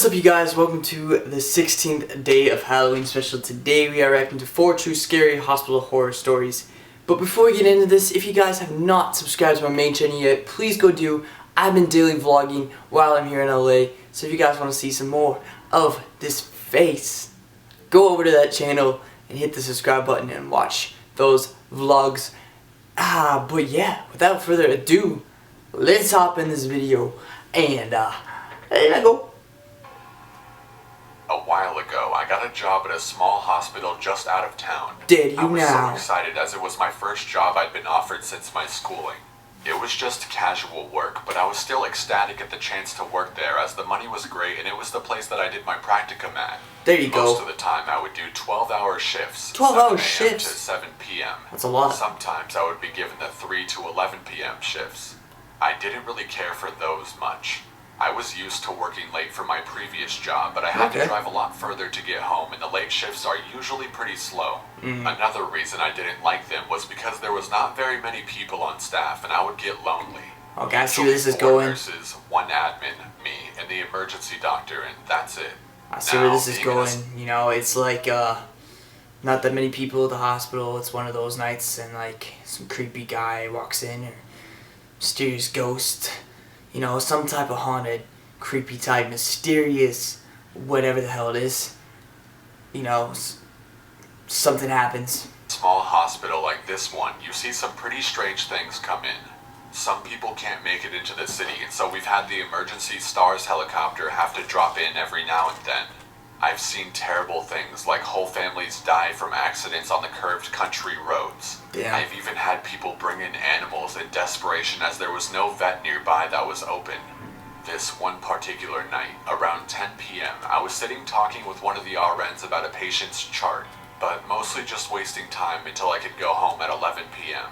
What is up, you guys? Welcome to the 16th day of Halloween special. Today we are reacting to 4 true scary hospital horror stories. But before we get into this, if you guys have not subscribed to my main channel yet, please go do. I've been daily vlogging while I'm here in LA, so if you guys want to see some more of this face, go over to that channel and hit the subscribe button and watch those vlogs. But yeah, without further ado, let's hop in this video and there I go. A while ago, I got a job at a small hospital just out of town. Did you I was now? so excited as it was my first job I'd been offered since my schooling. It was just casual work, but I was still ecstatic at the chance to work there as the money was great and it was the place that I did my practicum at. There you go. Most of the time I would do 12-hour shifts. 12-hour 7 a.m. shifts? to 7 p.m. That's a lot. Sometimes I would be given the 3 to 11 p.m. shifts. I didn't really care for those much. I was used to working late for my previous job, but I had to drive a lot further to get home, and the late shifts are usually pretty slow. Another reason I didn't like them was because there was not very many people on staff, and I would get lonely. Okay, I see where this is 4 going. nurses, 1 admin, me, and the emergency doctor, and that's it. I see where this is going. You know, it's like, not that many people at the hospital. It's one of those nights, and like, some creepy guy walks in, or mysterious ghost. You know, some type of haunted, creepy type, mysterious, whatever the hell it is. You know, something happens. Small hospital like this one, you see some pretty strange things come in. Some people can't make it into the city, and so we've had the emergency STARS helicopter have to drop in every now and then. I've seen terrible things like whole families die from accidents on the curved country roads. Yeah. I've even had people bring in animals in desperation as there was no vet nearby that was open. This one particular night, around 10 p.m., I was sitting talking with one of the RNs about a patient's chart, but mostly just wasting time until I could go home at 11 p.m.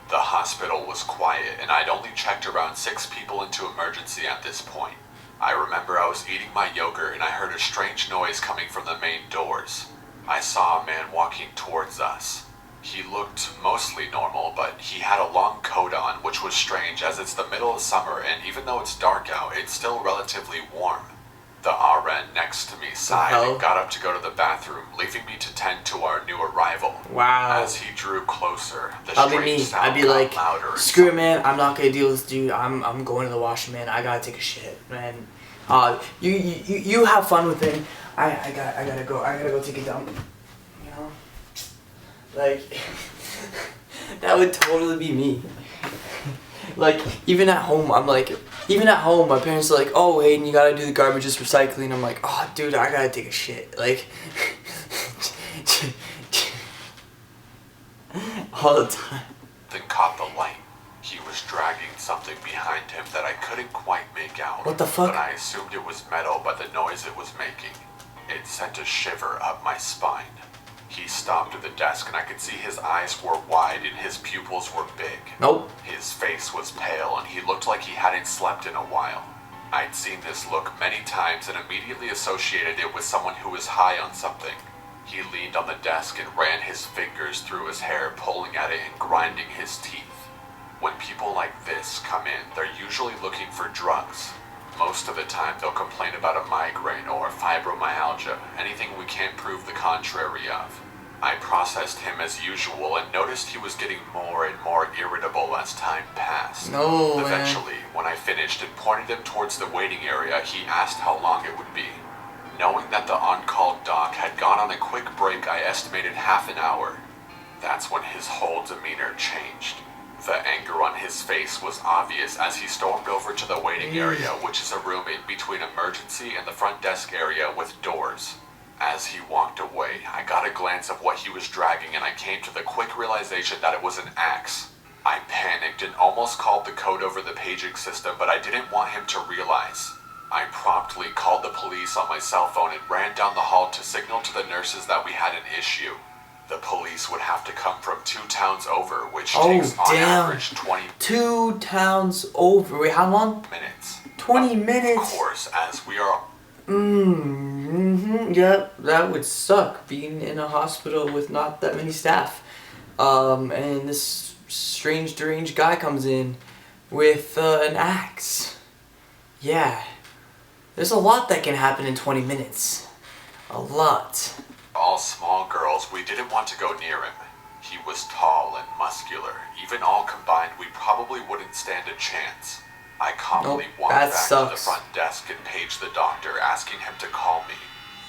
The hospital was quiet, and I'd only checked around 6 people into emergency at this point. I remember I was eating my yogurt and I heard a strange noise coming from the main doors. I saw a man walking towards us. He looked mostly normal, but he had a long coat on, which was strange as it's the middle of summer and even though it's dark out, it's still relatively warm. The RN next to me sighed and got up to go to the bathroom, leaving me to tend to our new arrival. Wow. As he drew closer, the That'll be strange me. sound I'd be got like, louder. screw it, man. I'm not gonna deal with this dude. I'm going to the washroom, man. I gotta take a shit, man. You have fun with him. I gotta go take a dump. You know, like that would totally be me. Like even at home, my parents are like, oh, Hayden, you gotta do the garbage recycling. I'm like, oh, dude, I gotta take a shit. Like all the time. Then caught the light. He was dragging something behind him that I couldn't quite make out. What the fuck? But I assumed it was metal by the noise it was making. It sent a shiver up my spine. He stopped at the desk and I could see his eyes were wide and his pupils were big. Nope. His face was pale and he looked like he hadn't slept in a while. I'd seen this look many times and immediately associated it with someone who was high on something. He leaned on the desk and ran his fingers through his hair, pulling at it and grinding his teeth. When people like this come in, they're usually looking for drugs. Most of the time, they'll complain about a migraine or fibromyalgia, anything we can't prove the contrary of. I processed him as usual and noticed he was getting more and more irritable as time passed. No, Eventually, when I finished and pointed him towards the waiting area, he asked how long it would be. Knowing that the on-call doc had gone on a quick break, I estimated half an hour. That's when his whole demeanor changed. The anger on his face was obvious as he stormed over to the waiting area, which is a room in between emergency and the front desk area with doors. As he walked away, I got a glance of what he was dragging and I came to the quick realization that it was an axe. I panicked and almost called the code over the paging system, but I didn't want him to realize. I promptly called the police on my cell phone and ran down the hall to signal to the nurses that we had an issue. The police would have to come from 2 towns over, which takes on average 20 2 towns over. Wait, how long? minutes. 20 minutes? Of course, as we are... Yeah, that would suck, being in a hospital with not that many staff. And this strange, deranged guy comes in with an axe. Yeah. There's a lot that can happen in 20 minutes. A lot. All small girls, we didn't want to go near him. He was tall and muscular. Even all combined, we probably wouldn't stand a chance. I calmly walked back to the front desk and paged the doctor, asking him to call me.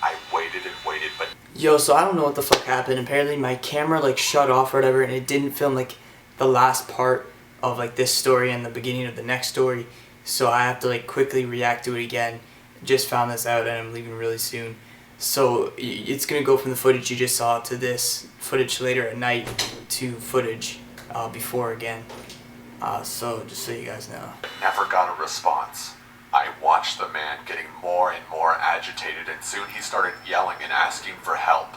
I waited and waited, but... Yo, so I don't know what the fuck happened. Apparently my camera like shut off or whatever, and it didn't film like the last part of like this story and the beginning of the next story. So I have to like quickly react to it again. Just found this out and I'm leaving really soon. So it's gonna go from the footage you just saw to this footage later at night to footage before again. So just so you guys know. Never got a response. I watched the man getting more and more agitated, and soon he started yelling and asking for help.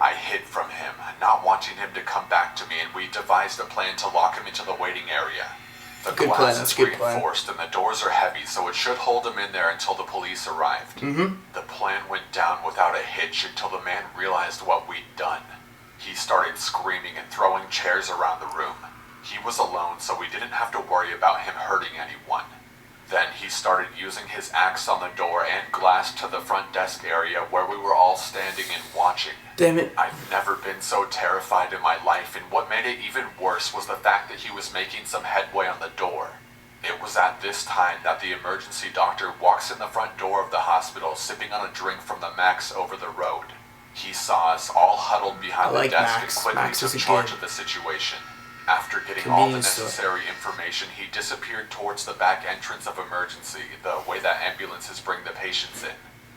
I hid from him, not wanting him to come back to me, and we devised a plan to lock him into the waiting area. The glass is reinforced and the doors are heavy, so it should hold him in there until the police arrived. The plan went down without a hitch until the man realized what we'd done. He started screaming and throwing chairs around the room. He was alone, so we didn't have to worry about him hurting anyone. Then he started using his axe on the door and glass to the front desk area where we were all standing and watching. Damn it. I've never been so terrified in my life, and what made it even worse was the fact that he was making some headway on the door. It was at this time that the emergency doctor walks in the front door of the hospital sipping on a drink from the Max over the road. He saw us all huddled behind the desk and quickly took charge of the situation. After getting all the necessary information, he disappeared towards the back entrance of emergency, the way that ambulances bring the patients in.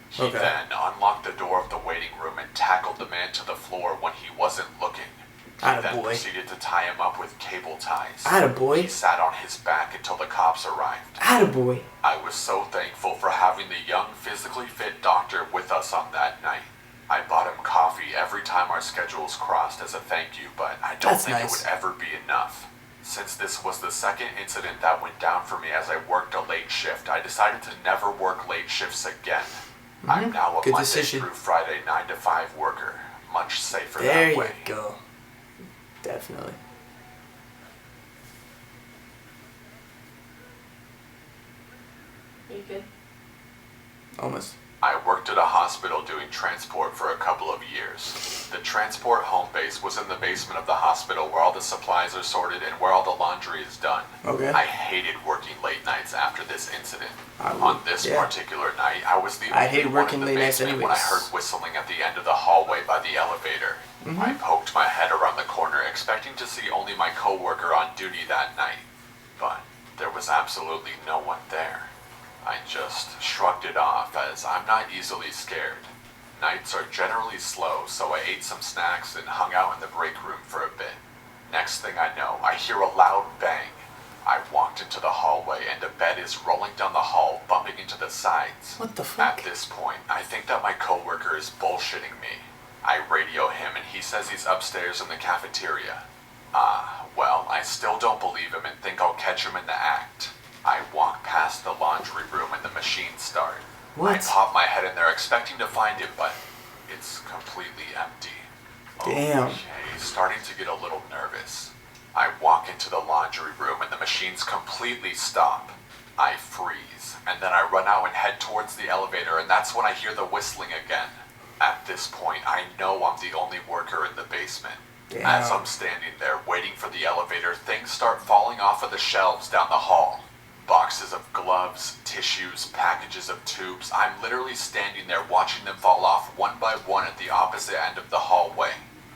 He then unlocked the door of the waiting room and tackled the man to the floor when he wasn't looking. He then proceeded to tie him up with cable ties. He sat on his back until the cops arrived. I was so thankful for having the young, physically fit doctor with us on that night. I bought him coffee every time our schedules crossed as a thank you, but I don't think it would ever be enough. Since this was the second incident that went down for me as I worked a late shift, I decided to never work late shifts again. I'm now a Monday through Friday 9 to 5 worker. Much safer that way. There you go. Definitely. Are you good? Almost. I worked at a hospital doing transport for a couple of years. The transport home base was in the basement of the hospital where all the supplies are sorted and where all the laundry is done. I hated working late nights after this incident. On this particular night, I was the only one in the basement when I heard whistling at the end of the hallway by the elevator. I poked my head around the corner expecting to see only my coworker on duty that night. But there was absolutely no one there. I just shrugged it off as I'm not easily scared. Nights are generally slow, so I ate some snacks and hung out in the break room for a bit. Next thing I know, I hear a loud bang. I walked into the hallway and a bed is rolling down the hall, bumping into the sides. What the fuck? At this point, I think that my coworker is bullshitting me. I radio him and he says he's upstairs in the cafeteria. Well, I still don't believe him and think I'll catch him in the act. I walk past the laundry room and the machines start. I pop my head in there expecting to find him, but it's completely empty. Damn. Okay, starting to get a little nervous. I walk into the laundry room and the machines completely stop. I freeze, and then I run out and head towards the elevator, and that's when I hear the whistling again. At this point, I know I'm the only worker in the basement. As I'm standing there waiting for the elevator, things start falling off of the shelves down the hall. Boxes of gloves, tissues, packages of tubes. I'm literally standing there watching them fall off one by one at the opposite end of the hallway.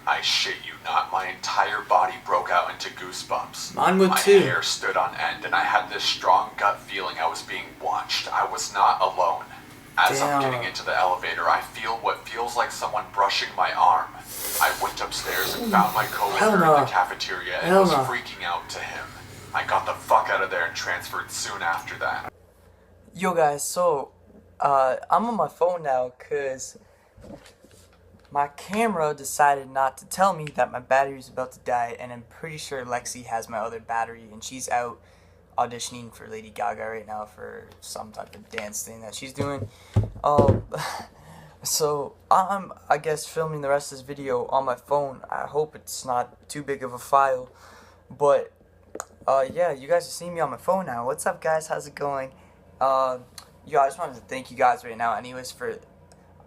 I shit you not, my entire body broke out into goosebumps. Mine would too. My hair stood on end and I had this strong gut feeling I was being watched. I was not alone. As I'm getting into the elevator, I feel what feels like someone brushing my arm. I went upstairs and found my coworker in the cafeteria and was freaking out to him. I got the fuck out of there and transferred soon after that. Yo guys, so I'm on my phone now because my camera decided not to tell me that my battery is about to die, and I'm pretty sure Lexi has my other battery and she's out auditioning for Lady Gaga right now for some type of dance thing that she's doing. So I'm, I guess, filming the rest of this video on my phone. I hope it's not too big of a file, but yeah, you guys are seeing me on my phone now. What's up, guys? How's it going? Yo, I just wanted to thank you guys right now anyways for...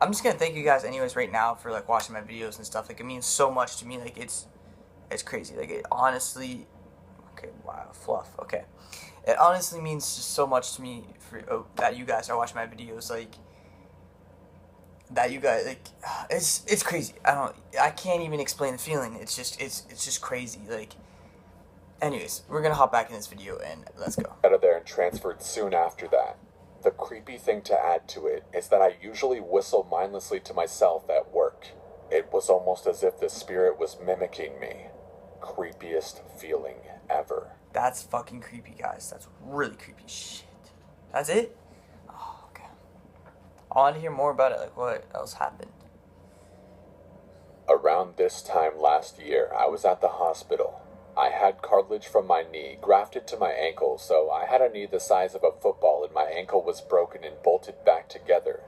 I'm just gonna thank you guys anyways right now for, like, watching my videos and stuff. Like, it means so much to me. Like, it's crazy. Like, it honestly... Okay, wow, fluff. Okay. It honestly means just so much to me for that you guys are watching my videos. Like, that you guys, like, it's crazy. I can't even explain the feeling. It's just crazy. Like, anyways, we're gonna hop back in this video and let's go. Out of there and transferred soon after that. The creepy thing to add to it is that I usually whistle mindlessly to myself at work. It was almost as if the spirit was mimicking me. Creepiest feeling ever. That's fucking creepy, guys. That's really creepy shit. That's it? Oh, okay. I want to hear more about it. Like, what else happened? Around this time last year, I was at the hospital. I had cartilage from my knee grafted to my ankle, so I had a knee the size of a football and my ankle was broken and bolted back together.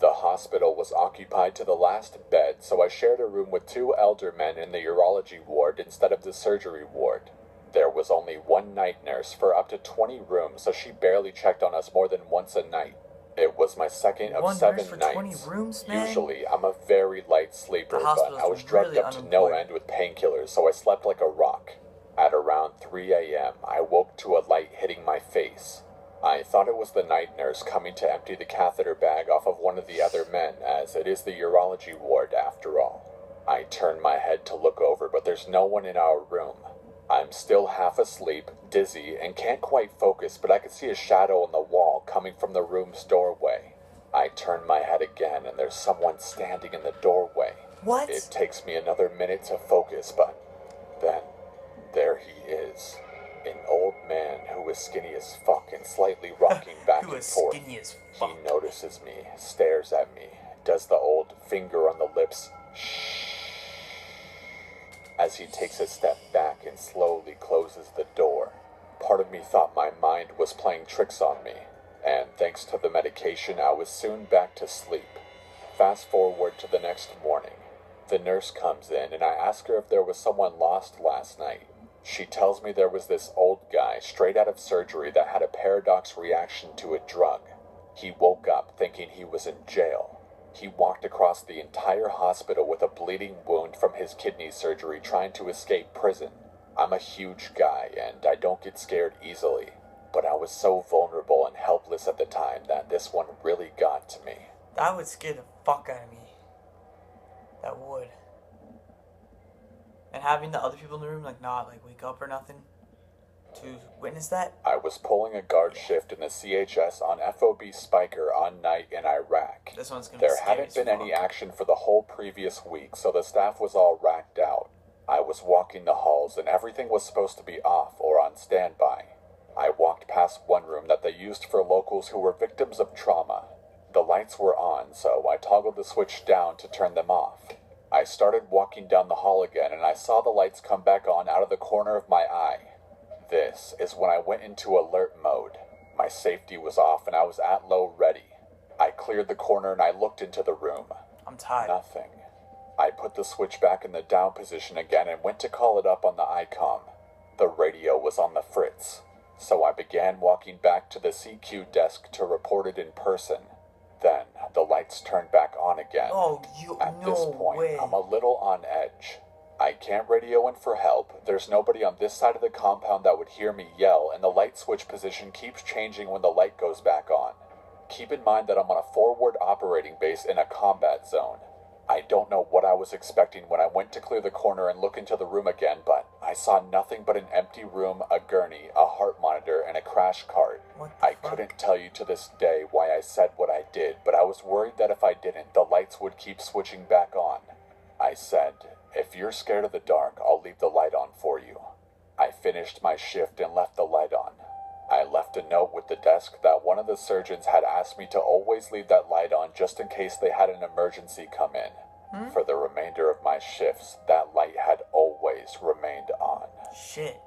The hospital was occupied to the last bed, so I shared a room with 2 elder men in the urology ward instead of the surgery ward. There was only one night nurse for up to 20 rooms, so she barely checked on us more than once a night. It was my second of 7 nights. 20 rooms, man? Usually, I'm a very light sleeper, but I was drugged up to no end with painkillers, so I slept like a rock. At around 3 a.m., I woke to a light hitting my face. I thought it was the night nurse coming to empty the catheter bag off of one of the other men, as it is the urology ward after all. I turned my head to look over, but there's no one in our room. I'm still half asleep, dizzy, and can't quite focus, but I can see a shadow on the wall coming from the room's doorway. I turn my head again, and there's someone standing in the doorway. What? It takes me another minute to focus, but then there he is. An old man who is skinny as fuck and slightly rocking back and forth. Skinny as fuck. He notices me, stares at me, does the old finger on the lips, shh, as he takes a step back and slowly closes the door. Part of me thought my mind was playing tricks on me, and thanks to the medication, I was soon back to sleep. Fast forward to the next morning. The nurse comes in, and I ask her if there was someone lost last night. She tells me there was this old guy straight out of surgery that had a paradox reaction to a drug. He woke up thinking he was in jail. He walked across the entire hospital with a bleeding wound from his kidney surgery trying to escape prison. I'm a huge guy and I don't get scared easily, but I was so vulnerable and helpless at the time that this one really got to me. That would scare the fuck out of me. That would. And having the other people in the room, like, not, like, wake up or nothing to witness that. I was pulling a guard shift in the CHS on FOB Spiker on night in Iraq. This one's gonna There be scary hadn't as been fuck. any action for the whole previous week, so the staff was all racked out. I was walking the halls and everything was supposed to be off or on standby. I walked past one room that they used for locals who were victims of trauma. The lights were on, so I toggled the switch down to turn them off. I started walking down the hall again and I saw the lights come back on out of the corner of my eye. This is when I went into alert mode. My safety was off and I was at low ready. I cleared the corner and I looked into the room. I'm tired. Nothing. I put the switch back in the down position again and went to call it up on the ICOM. The radio was on the fritz, so I began walking back to the CQ desk to report it in person. Then the lights turned back on again. Oh, At no this point, way. I'm a little on edge. I can't radio in for help. There's nobody on this side of the compound that would hear me yell, and the light switch position keeps changing when the light goes back on. Keep in mind that I'm on a forward operating base in a combat zone. I don't know what I was expecting when I went to clear the corner and look into the room again, but I saw nothing but an empty room, a gurney, a heart monitor, and a crash cart. I couldn't tell you to this day why I said what I did, but I was worried that if I didn't, the lights would keep switching back on. I said, "If you're scared of the dark, I'll leave the light on for you." I finished my shift and left the light on. I left a note with the desk that one of the surgeons had asked me to always leave that light on just in case they had an emergency come in. For the remainder of my shifts, that light had always remained on. Shit.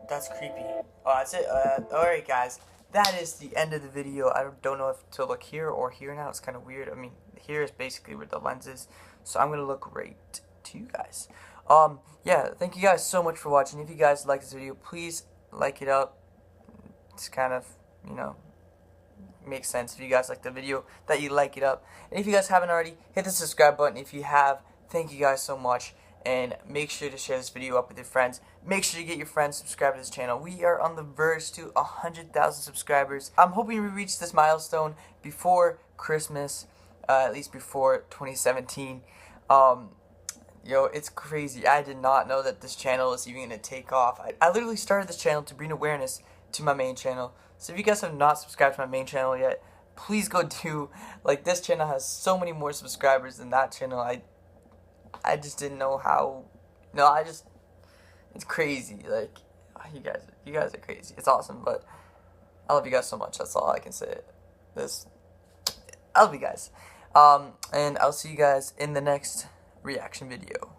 That's creepy. Oh, that's it. Alright, guys. That is the end of the video. I don't know if to look here or here now. It's kind of weird. I mean, here is basically where the lens is. So I'm going to look right to you guys. Yeah, thank you guys so much for watching. If you guys like this video, please like it up. It's kind of, you know, makes sense. If you guys like the video, that you like it up. And if you guys haven't already, hit the subscribe button. If you have, thank you guys so much. And make sure to share this video up with your friends. Make sure you get your friends subscribed to this channel. We are on the verge to 100,000 subscribers. I'm hoping we reach this milestone before Christmas, at least before 2017. Yo, it's crazy. I did not know that this channel is even going to take off. I literally started this channel to bring awareness to my main channel. So if you guys have not subscribed to my main channel yet, please go do. Like, this channel has so many more subscribers than that channel. I just didn't know how. No, it's crazy. Like, you guys are crazy. It's awesome, but I love you guys so much. That's all I can say. I love you guys. And I'll see you guys in the next reaction video.